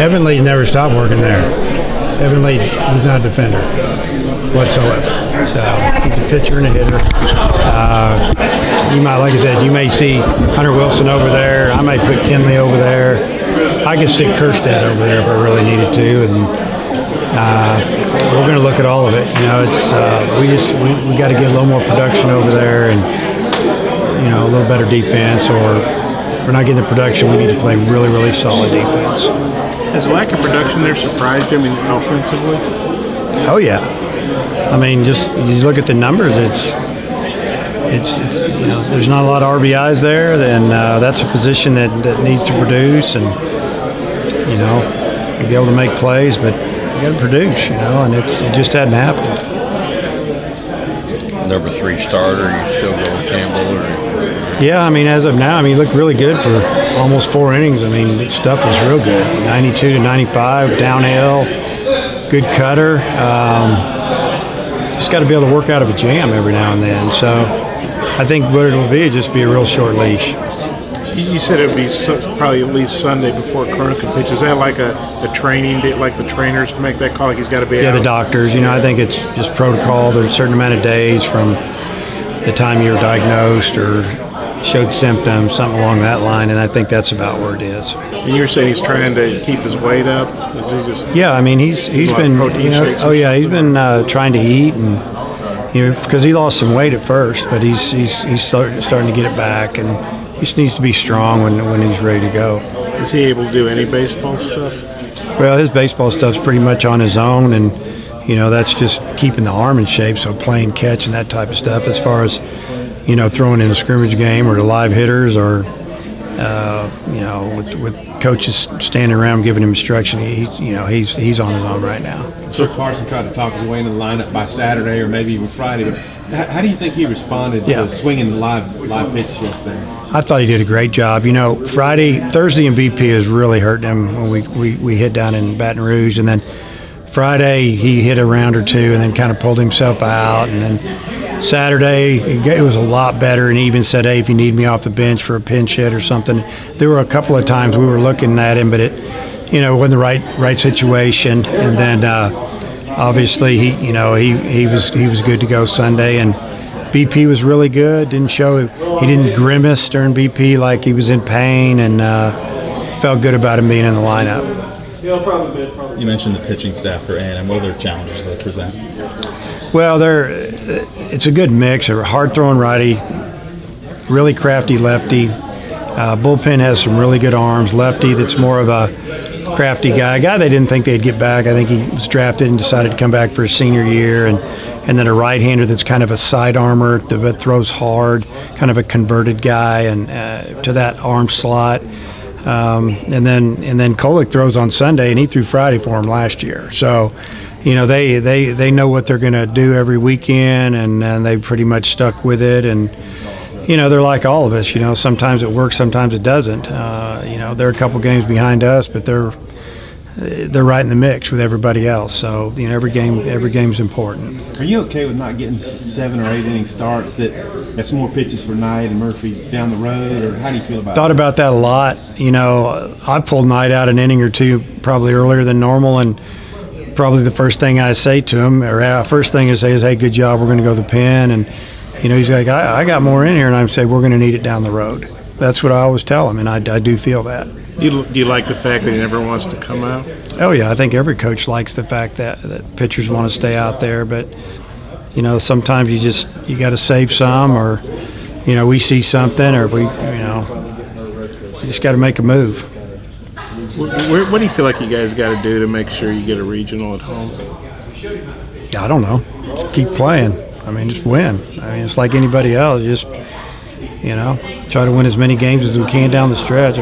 Evan Lee never stopped working there. Evan Lee was not a defender whatsoever. So he's a pitcher and a hitter. You might, like I said, you may see Hunter Wilson over there. I might put Kinley over there. I could stick Kerstead over there if I really needed to. And we're going to look at all of it. You know, it's we got to get a little more production over there, and a little better defense. Or if we're not getting the production, we need to play really, really solid defense. Has the lack of production there surprised you? I mean, offensively? Oh yeah. I mean, just you look at the numbers. It's there's not a lot of RBIs there. Then that's a position that needs to produce, and be able to make plays, but you got to produce. And it just hadn't happened. Number 3 starter, you still go with Campbell? Yeah, I mean, as of now, he looked really good for almost 4 innings. I mean, stuff was real good. 92 to 95, downhill, good cutter. Just got to be able to work out of a jam every now and then. So I think what it'll be is just be a real short leash. You said it would be probably at least Sunday before Corona can pitch. Is that like a training day, like the trainers make that call? Like he's got to be out? Yeah, the doctors. I think it's just protocol. There's a certain amount of days from the time you're diagnosed or showed symptoms, something along that line, and I think that's about where it is. And you're saying he's trying to keep his weight up? Yeah, I mean he's been he's been trying to eat, and because he lost some weight at first, but he's starting to get it back, and he just needs to be strong when he's ready to go. Is he able to do any baseball stuff? Well, his baseball stuff's pretty much on his own, and that's just keeping the arm in shape, so playing catch and that type of stuff. As far as throwing in a scrimmage game or the live hitters, or with coaches standing around giving him instruction, he's on his own right now. So Carson tried to talk his way into the lineup by Saturday or maybe even Friday. But how do you think he responded to swinging live pitch up there? I thought he did a great job. Thursday in BP is really hurting him when we hit down in Baton Rouge, and then Friday he hit a round or two and then kind of pulled himself out, and then Saturday it was a lot better, and he even said, hey, if you need me off the bench for a pinch hit or something. There were a couple of times we were looking at him, but it wasn't the right situation, and then obviously he was good to go Sunday, and BP was really good. He didn't grimace during BP like he was in pain, and felt good about him being in the lineup. You mentioned the pitching staff for A&M. What other challenges they present? Well, it's a good mix. A hard-throwing righty, really crafty lefty. Bullpen has some really good arms. Lefty that's more of a crafty guy. A guy they didn't think they'd get back. I think he was drafted and decided to come back for his senior year. And then a right-hander that's kind of a side armor that throws hard, kind of a converted guy and to that arm slot. And then Kolick throws on Sunday, and he threw Friday for him last year. So, they know what they're going to do every weekend, and they pretty much stuck with it. And they're like all of us. Sometimes it works, sometimes it doesn't. They're a couple games behind us, but they're right in the mix with everybody else. So every game's important. Are you okay with not getting 7 or 8 inning starts? That's more pitches for Knight and Murphy down the road, or how do you feel about that? Thought about that a lot. I pulled Knight out an inning or two probably earlier than normal, and probably the first thing I say to him, or first thing I say is, hey, good job, we're going to go to the pen. And he's like, I got more in here, and I say we're going to need it down the road. That's what I always tell him, and I do feel that. Do you like the fact that he never wants to come out? Oh yeah, I think every coach likes the fact that pitchers want to stay out there, but sometimes you got to save some, or we see something, or we just got to make a move. What do you feel like you guys got to do to make sure you get a regional at home? I don't know. Just keep playing. Just win. It's like anybody else. Just try to win as many games as we can down the stretch.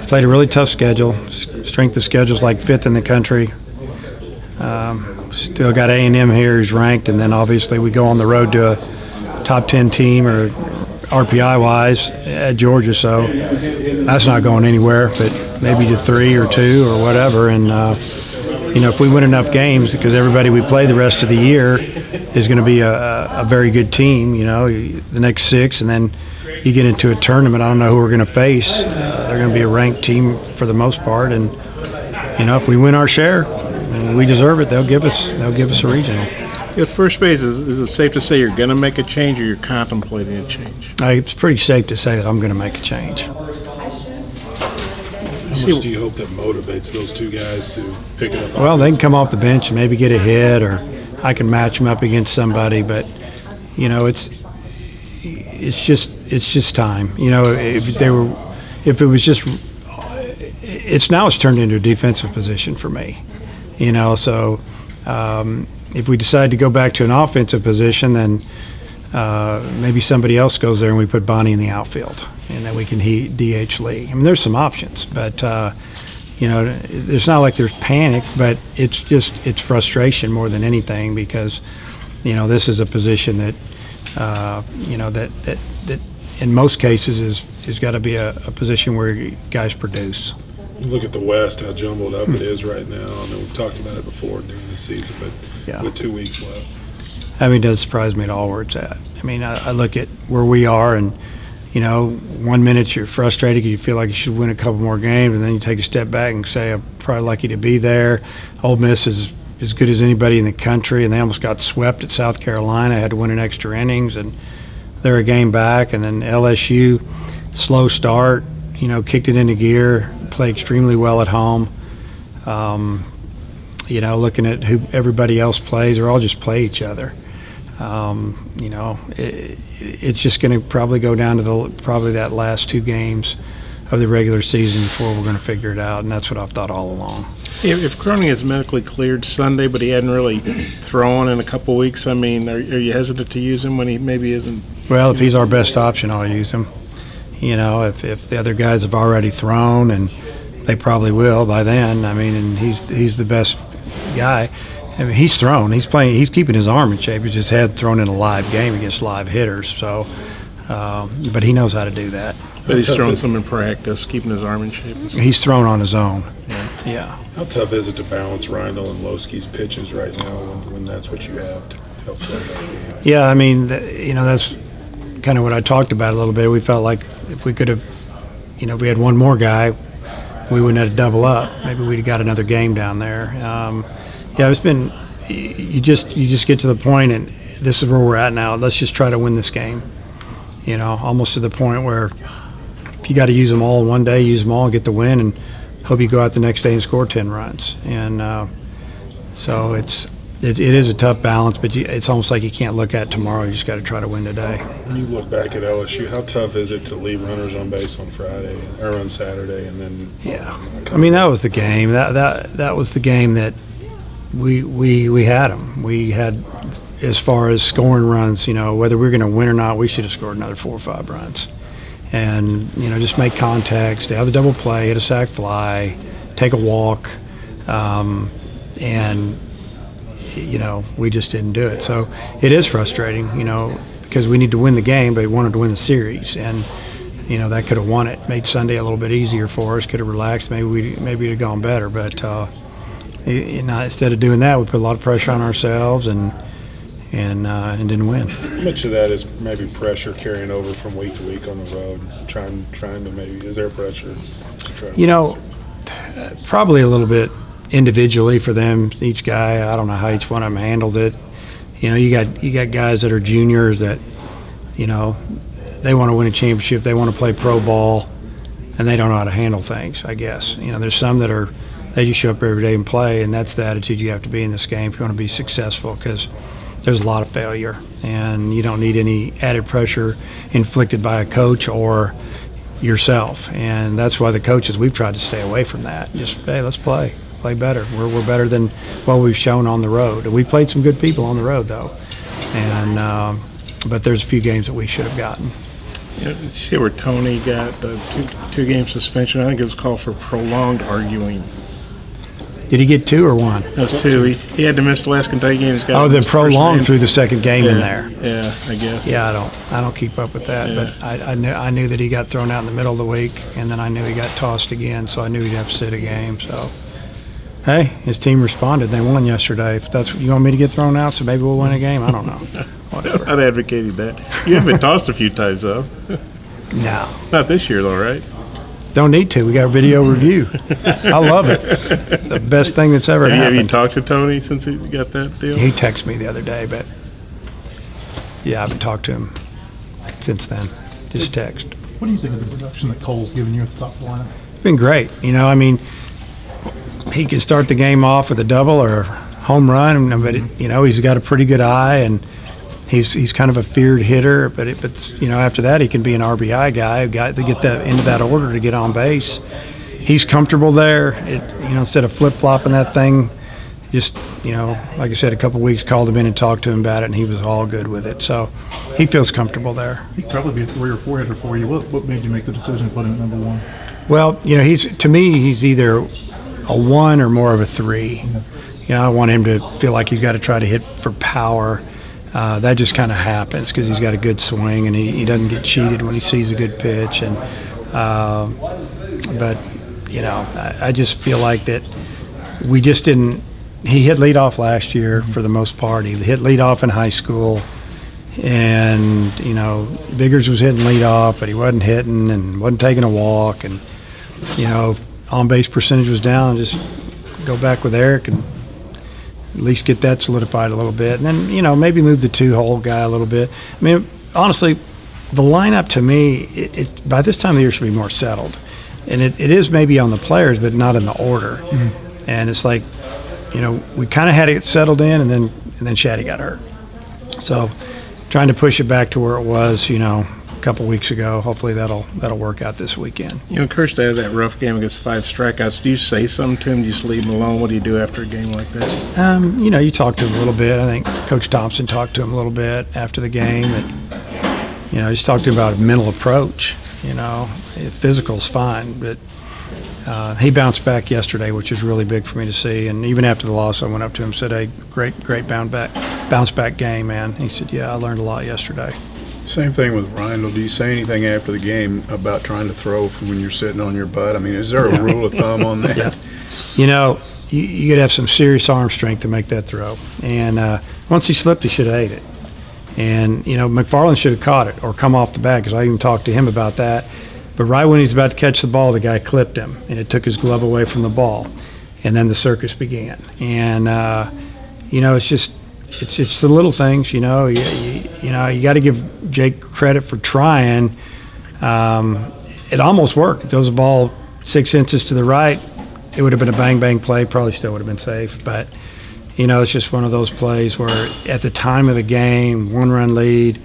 Played a really tough schedule. Strength of schedule is like 5th in the country. Still got A&M here who's ranked, and then obviously we go on the road to a top 10 team, or RPI-wise, at Georgia. So that's not going anywhere, but maybe to 3 or 2 or whatever. And if we win enough games, because everybody we play the rest of the year is going to be a very good team. The next 6, and then you get into a tournament. I don't know who we're going to face. They're going to be a ranked team for the most part, and if we win our share and we deserve it, they'll give us a regional. At first base, is it safe to say you're going to make a change, or you're contemplating a change? It's pretty safe to say that I'm going to make a change. How much do you hope that motivates those two guys to pick it up? Well, they can come off the bench and maybe get a hit, or I can match them up against somebody. But it's just time. If it was just, it's turned into a defensive position for me. So if we decide to go back to an offensive position, then maybe somebody else goes there and we put Bonnie in the outfield, and then we can DH Lee. I mean, there's some options, but it's not like there's panic, but it's frustration more than anything, because this is a position that that in most cases is got to be a position where guys produce. You look at the West, how jumbled up it is right now. I know we've talked about it before during the season, but with 2 weeks left. I mean, it does surprise me at all where it's at. I mean, I look at where we are, and 1 minute you're frustrated because you feel like you should win a couple more games, and then you take a step back and say, I'm probably lucky to be there. Ole Miss is as good as anybody in the country, and they almost got swept at South Carolina. Had to win in extra innings, and they're a game back. And then LSU, slow start, kicked it into gear, play extremely well at home. Looking at who everybody else plays, or all just play each other. It's just going to probably go down to that last 2 games of the regular season before we're going to figure it out, and that's what I've thought all along. If Cronin is medically cleared Sunday, but he hadn't really thrown in a couple weeks, I mean, are you hesitant to use him when he maybe isn't? Well, if he's our best option, I'll use him. If the other guys have already thrown, and they probably will by then, I mean, and he's the best guy. I mean, he's thrown. He's playing. He's keeping his arm in shape. He just had thrown in a live game against live hitters. So, but he knows how to do that. But he's thrown some in practice, keeping his arm in shape. He's thrown on his own. Yeah. How tough is it to balance Rindle and Lowski's pitches right now when that's what you have to help play that game? Yeah, I mean, that's kind of what I talked about a little bit. We felt like if we could have, if we had one more guy, we wouldn't have to double up. Maybe we'd have got another game down there. It's been, you just get to the point, and this is where we're at now. Let's just try to win this game. Almost to the point where if you got to use them all one day, use them all and get the win, and hope you go out the next day and score 10 runs. And so it is a tough balance, but it's almost like you can't look at tomorrow. You just got to try to win today. When you look back at LSU, how tough is it to leave runners on base on Friday or on Saturday, and then? Yeah, I mean, that was the game. That was the game that we had them. We had, as far as scoring runs, whether we were going to win or not, we should have scored another 4 or 5 runs. And just make contact, stay out of the double play, hit a sac fly, take a walk, and we just didn't do it. So it is frustrating, because we need to win the game, but we wanted to win the series, and that could have won it. Made Sunday a little bit easier for us. Could have relaxed. Maybe it'd have gone better, but instead of doing that, we put a lot of pressure on ourselves and didn't win. How much of that is maybe pressure carrying over from week to week on the road? Trying to maybe, is there pressure to try to probably a little bit individually for them, each guy. I don't know how each one of them handled it. You got guys that are juniors that they want to win a championship, they want to play pro ball, and they don't know how to handle things, I guess. There's some that they just show up every day and play, and that's the attitude you have to be in this game if you want to be successful, because there's a lot of failure, and you don't need any added pressure inflicted by a coach or yourself. And that's why the coaches, we've tried to stay away from that. Just, hey, let's play better. We're better than what we've shown on the road. We played some good people on the road, though, and but there's a few games that we should have gotten. You see where Tony got the two-game suspension. I think it was called for prolonged arguing. Did he get 2 or 1? That was 2. He had to miss the last Kentucky game. The prolonged through the second game in there. Yeah, I guess. Yeah, I don't keep up with that, but I knew that he got thrown out in the middle of the week, and then I knew he got tossed again, so I knew he'd have to sit a game. So, hey, his team responded. They won yesterday. If that's what you want me to get thrown out, so maybe we'll win a game. I don't know. Whatever. I'm not advocating that. You have been tossed a few times, though. No. Not this year, though, right? Don't need to. We got a video review. I love it. The best thing that's ever happened. Have you talked to Tony since he got that deal? He texted me the other day, but yeah, I haven't talked to him since then. Just text. What do you think of the production that Cole's given you at the top of the lineup? It's been great. You know, I mean, he can start the game off with a double or a home run, but you know, he's got a pretty good eye, and he's kind of a feared hitter. But you know, after that, he can be an RBI guy. Got to get that into that order to get on base. He's comfortable there. You know, instead of flip flopping that thing, just, you know, like I said, a couple of weeks, called him in and talked to him about it, and he was all good with it. So he feels comfortable there. He'd probably be a 3 or 4 hitter for you. What made you make the decision to put him at number 1? Well, you know, to me, he's either a 1 or more of a 3. Yeah. You know, I want him to feel like he's got to try to hit for power. That just kind of happens because he's got a good swing, and he doesn't get cheated when he sees a good pitch. And but you know, I just feel like that we just didn't. He hit leadoff last year for the most part. He hit leadoff in high school, and you know, Biggers was hitting leadoff, but he wasn't hitting and wasn't taking a walk, and you know, on base percentage was down. Just go back with Eric and at least get that solidified a little bit, and then, you know, maybe move the 2-hole guy a little bit. I mean, honestly, the lineup to me, it by this time of the year should be more settled, and it is maybe on the players, but not in the order. Mm-hmm. And it's like, you know, we kind of had it settled in, and then Shaddy got hurt. So trying to push it back to where it was, you know, a couple weeks ago. Hopefully that'll work out this weekend. You know, Kirsten had that rough game against 5 strikeouts. Do you say something to him? Do you just leave him alone? What do you do after a game like that? You know, you talk to him a little bit. I think Coach Thompson talked to him a little bit after the game. And, you know, just talked to him about a mental approach. You know, physical's fine, but he bounced back yesterday, which is really big for me to see. And even after the loss, I went up to him and said, "Hey, great bounce back game, man." He said, "Yeah, I learned a lot yesterday." Same thing with Rindle. Do you say anything after the game about trying to throw from when you're sitting on your butt? I mean, is there a rule of thumb on that? Yeah. You know, you got to have some serious arm strength to make that throw. And once he slipped, he should have ate it. And, you know, McFarland should have caught it or come off the bat, because I even talked to him about that. But right when he's about to catch the ball, the guy clipped him, and it took his glove away from the ball. And then the circus began. And, you know, it's just the little things, you know. You know, you got to give Jake credit for trying. It almost worked. If there was a ball 6 inches to the right, it would have been a bang play. Probably still would have been safe. But, you know, it's just one of those plays where at the time of the game, 1-run lead,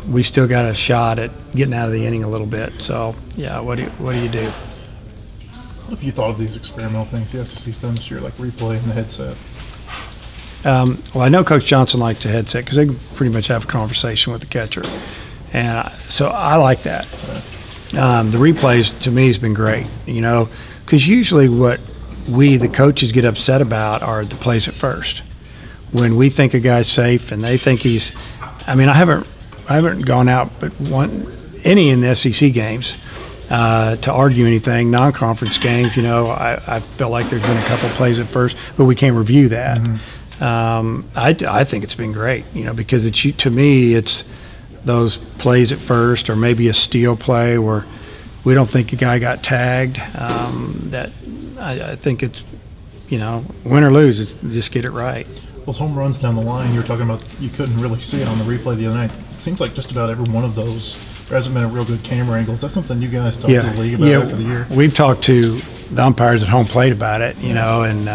we still got a shot at getting out of the inning a little bit. So, yeah, what do you do? What have you thought of these experimental things the SEC's done this year, like replay and the headset? Well, I know Coach Johnson likes a headset because they can pretty much have a conversation with the catcher. And so I like that. The replays, to me, has been great, you know, because usually what we, the coaches, get upset about are the plays at first. When we think a guy's safe and they think he's – I mean, I haven't gone out but any in the SEC games to argue anything. Non-conference games, you know, I felt like there's been a couple plays at first, but we can't review that. Mm-hmm. I think it's been great, you know, because to me it's those plays at first, or maybe a steal play where we don't think a guy got tagged. That I think it's, you know, win or lose, it's just get it right. Those home runs down the line, you were talking about, you couldn't really see it on the replay the other night. It seems like just about every one of those, there hasn't been a real good camera angle. Is that something you guys talked to the league about after the year? We've talked to the umpires at home plate about it, you know, and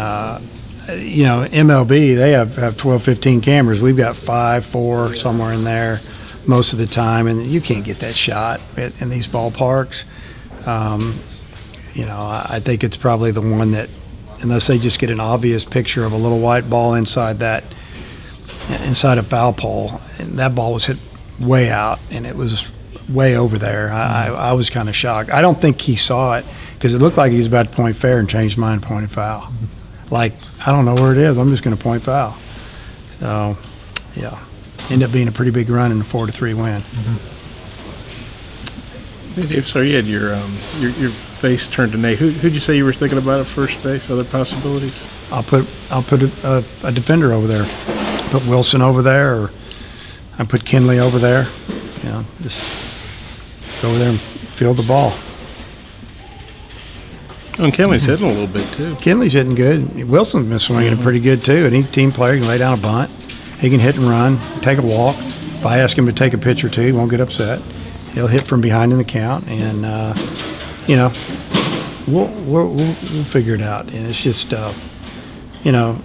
you know, MLB, they have 12, 15 cameras. We've got 5, 4, somewhere in there most of the time, and you can't get that shot in these ballparks. You know, I think it's probably the one that, unless they just get an obvious picture of a little white ball inside a foul pole, and that ball was hit way out, and it was way over there. I was kind of shocked. I don't think he saw it, because it looked like he was about to point fair and changed mine, pointed foul. Like, I don't know where it is. I'm just going to point foul. So, yeah, ended up being a pretty big run in a 4-3 win. Mm-hmm. Hey, Dave, so you had your face turned to Nate. Who'd you say you were thinking about at first base? Other possibilities? I'll put a defender over there. Put Wilson over there, or I put Kinley over there. You know, just go over there and field the ball. And Kenley's hitting a little bit too. Kenley's hitting good. Wilson's been swinging it pretty good too. Any team player can lay down a bunt. He can hit and run, take a walk. If I ask him to take a pitch or two, he won't get upset. He'll hit from behind in the count, and you know, we'll figure it out. And it's just you know,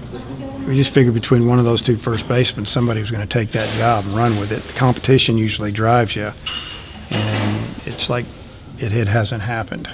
we just figured between one of those two first basemen, somebody was going to take that job and run with it. The competition usually drives you, and it's like it hasn't happened.